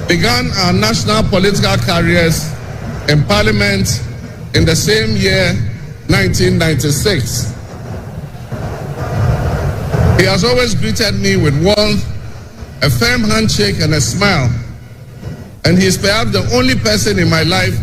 began our national political careers in Parliament in the same year, 1996. He has always greeted me with warmth, a firm handshake, and a smile. And he is perhaps the only person in my life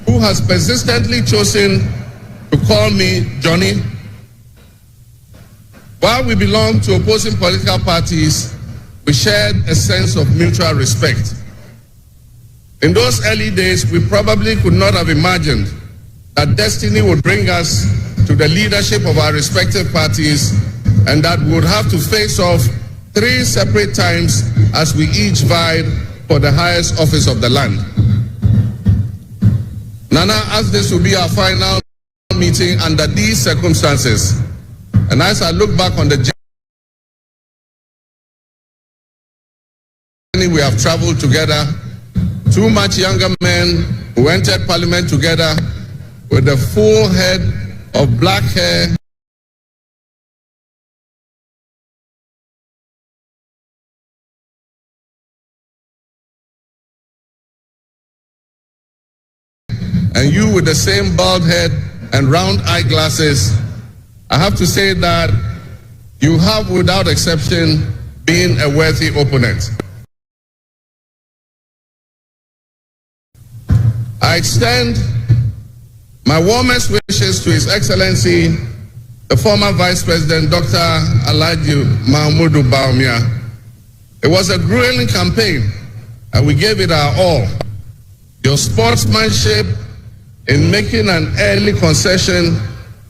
who has persistently chosen to call me Johnny. While we belong to opposing political parties, we shared a sense of mutual respect. In those early days, we probably could not have imagined that destiny would bring us to the leadership of our respective parties and that we would have to face off 3 separate times as we each vied for the highest office of the land. Nana, as this will be our final meeting under these circumstances, and as I look back on the journey we have traveled together, 2 much younger men who entered Parliament together with a full head of black hair, and you with the same bald head and round eyeglasses, I have to say that you have, without exception, been a worthy opponent. I extend my warmest wishes to His Excellency, the former Vice President, Dr. Alhaji Mahmoud Bawumia. It was a grueling campaign, and we gave it our all. Your sportsmanship in making an early concession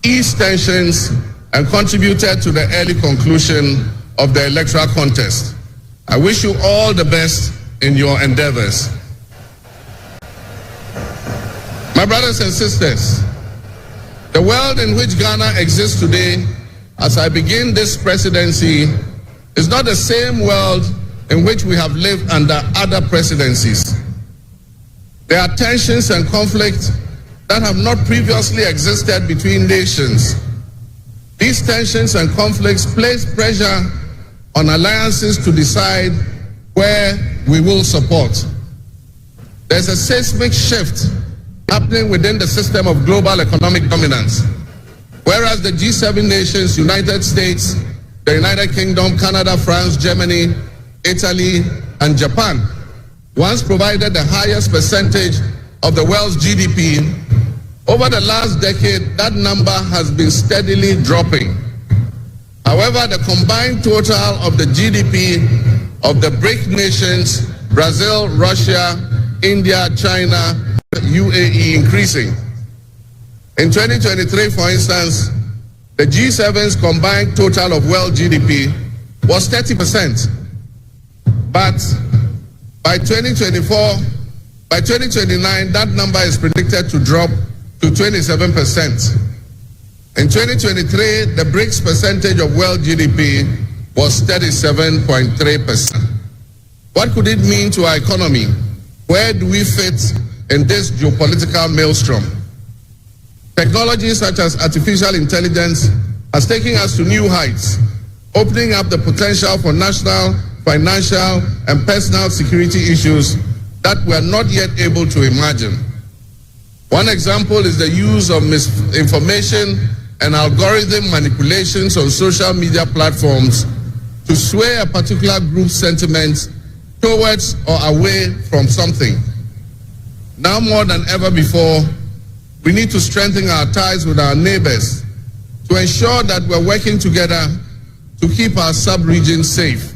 eased tensions and contributed to the early conclusion of the electoral contest. I wish you all the best in your endeavors. My brothers and sisters, the world in which Ghana exists today, as I begin this presidency, is not the same world in which we have lived under other presidencies. There are tensions and conflicts that have not previously existed between nations. These tensions and conflicts place pressure on alliances to decide where we will support. There's a seismic shift happening within the system of global economic dominance. Whereas the G7 nations, United States, the United Kingdom, Canada, France, Germany, Italy, and Japan, once provided the highest percentage of the world's GDP, over the last decade, that number has been steadily dropping. However, the combined total of the GDP of the BRIC nations, Brazil, Russia, India, China, UAE, increasing. In 2023, for instance, the G7's combined total of world GDP was 30%. But by 2029, that number is predicted to drop to 27%. In 2023, the BRICS percentage of world GDP was 37.3%. What could it mean to our economy? Where do we fit in this geopolitical maelstrom? Technology such as artificial intelligence has taken us to new heights, opening up the potential for national, financial, and personal security issues that we are not yet able to imagine. One example is the use of misinformation and algorithm manipulations on social media platforms to sway a particular group's sentiments towards or away from something. Now more than ever before, we need to strengthen our ties with our neighbors to ensure that we're working together to keep our sub-region safe.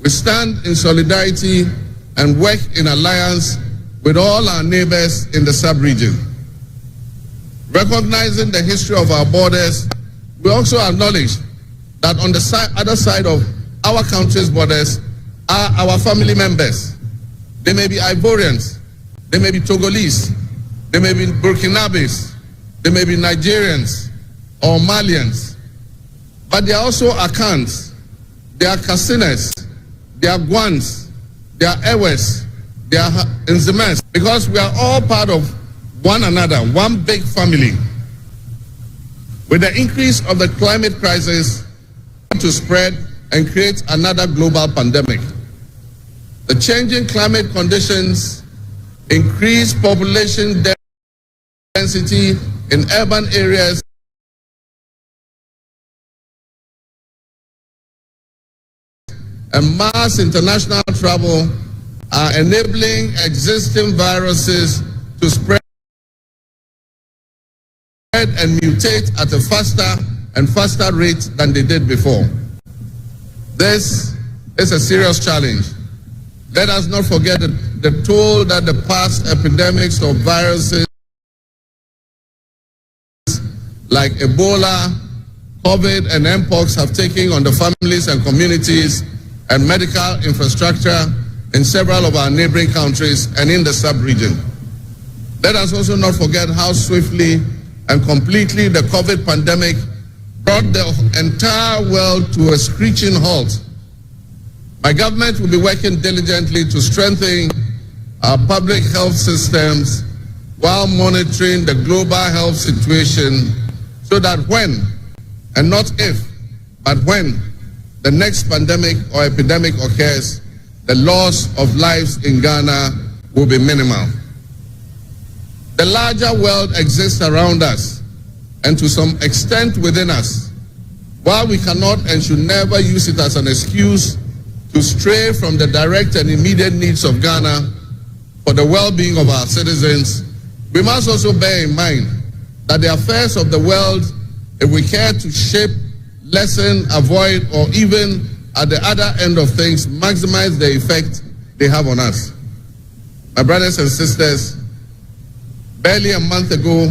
We stand in solidarity and work in alliance with all our neighbors in the sub-region. Recognizing the history of our borders, we also acknowledge that on the other side of our country's borders are our family members. They may be Ivorians, they may be Togolese, they may be Burkinabes, they may be Nigerians or Malians, but they are also Akans, they are Kasinas, they are Gwans, they are Ewes, they are Nzemes, because we are all part of one another, one big family. With the increase of the climate crisis to spread and create another global pandemic, the The changing climate conditions, increased population density in urban areas, and mass international travel are enabling existing viruses to spread and mutate at a faster and faster rate than they did before. This is a serious challenge. Let us not forget the toll that the past epidemics of viruses like Ebola, COVID, and Mpox have taken on the families and communities and medical infrastructure in several of our neighboring countries and in the sub-region. Let us also not forget how swiftly and completely the COVID pandemic brought the entire world to a screeching halt. My government will be working diligently to strengthen our public health systems while monitoring the global health situation so that when, and not if, but when the next pandemic or epidemic occurs, the loss of lives in Ghana will be minimal. The larger world exists around us and to some extent within us. While we cannot and should never use it as an excuse to stray from the direct and immediate needs of Ghana for the well-being of our citizens, we must also bear in mind that the affairs of the world, if we care to shape, lessen, avoid, or even at the other end of things, maximize the effect they have on us. My brothers and sisters, barely a month ago,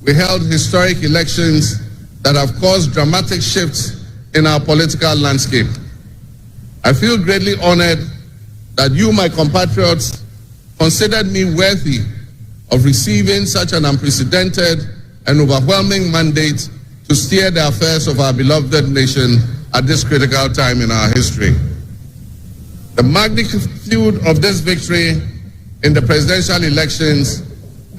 we held historic elections that have caused dramatic shifts in our political landscape. I feel greatly honored that you, my compatriots, considered me worthy of receiving such an unprecedented and overwhelming mandate to steer the affairs of our beloved nation at this critical time in our history. The magnitude of this victory in the presidential elections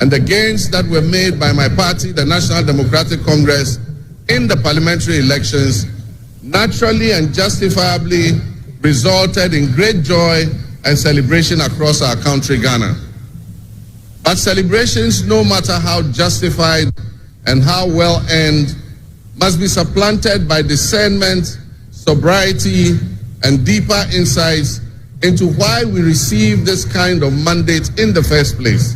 and the gains that were made by my party, the National Democratic Congress, in the parliamentary elections naturally and justifiably resulted in great joy and celebration across our country, Ghana. But celebrations, no matter how justified and how well earned, must be supplanted by discernment, sobriety, and deeper insights into why we received this kind of mandate in the first place.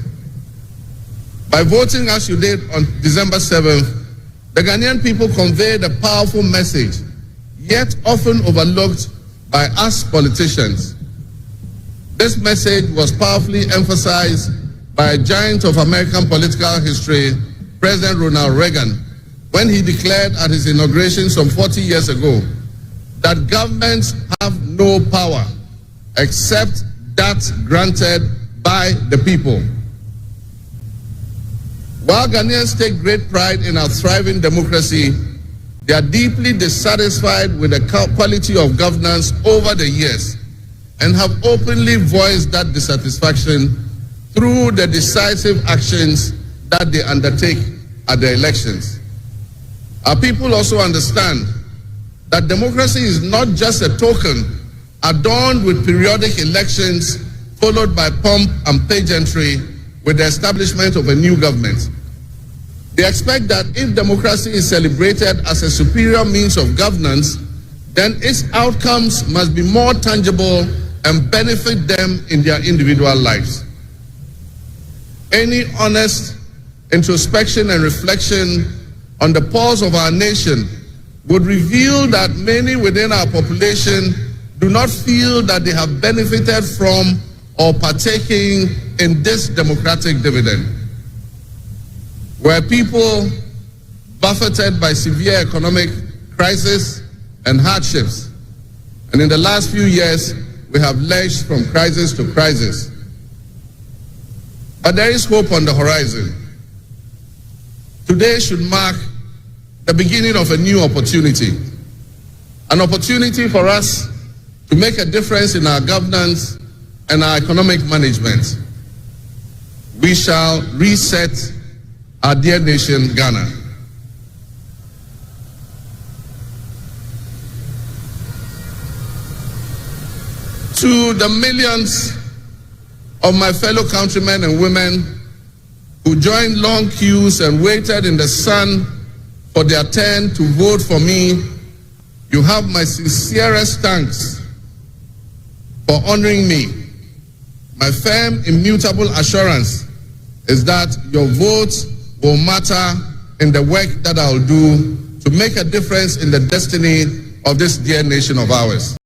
By voting as you did on December 7th, the Ghanaian people conveyed a powerful message, yet often overlooked by us politicians. This message was powerfully emphasized by a giant of American political history, President Ronald Reagan, when he declared at his inauguration some 40 years ago that governments have no power except that granted by the people. While Ghanaians take great pride in our thriving democracy, they are deeply dissatisfied with the quality of governance over the years and have openly voiced that dissatisfaction through the decisive actions that they undertake at the elections. Our people also understand that democracy is not just a token adorned with periodic elections followed by pomp and pageantry with the establishment of a new government. They expect that if democracy is celebrated as a superior means of governance, then its outcomes must be more tangible and benefit them in their individual lives. Any honest introspection and reflection on the pulse of our nation would reveal that many within our population do not feel that they have benefited from or partaking in this democratic dividend. Where people buffeted by severe economic crisis and hardships, and in the last few years we have lurched from crisis to crisis. But there is hope on the horizon. Today should mark the beginning of a new opportunity, an opportunity for us to make a difference in our governance and our economic management. We shall reset our dear nation, Ghana. To the millions of my fellow countrymen and women who joined long queues and waited in the sun for their turn to vote for me, you have my sincerest thanks for honoring me. My firm, immutable assurance is that your votes will matter in the work that I'll do to make a difference in the destiny of this dear nation of ours.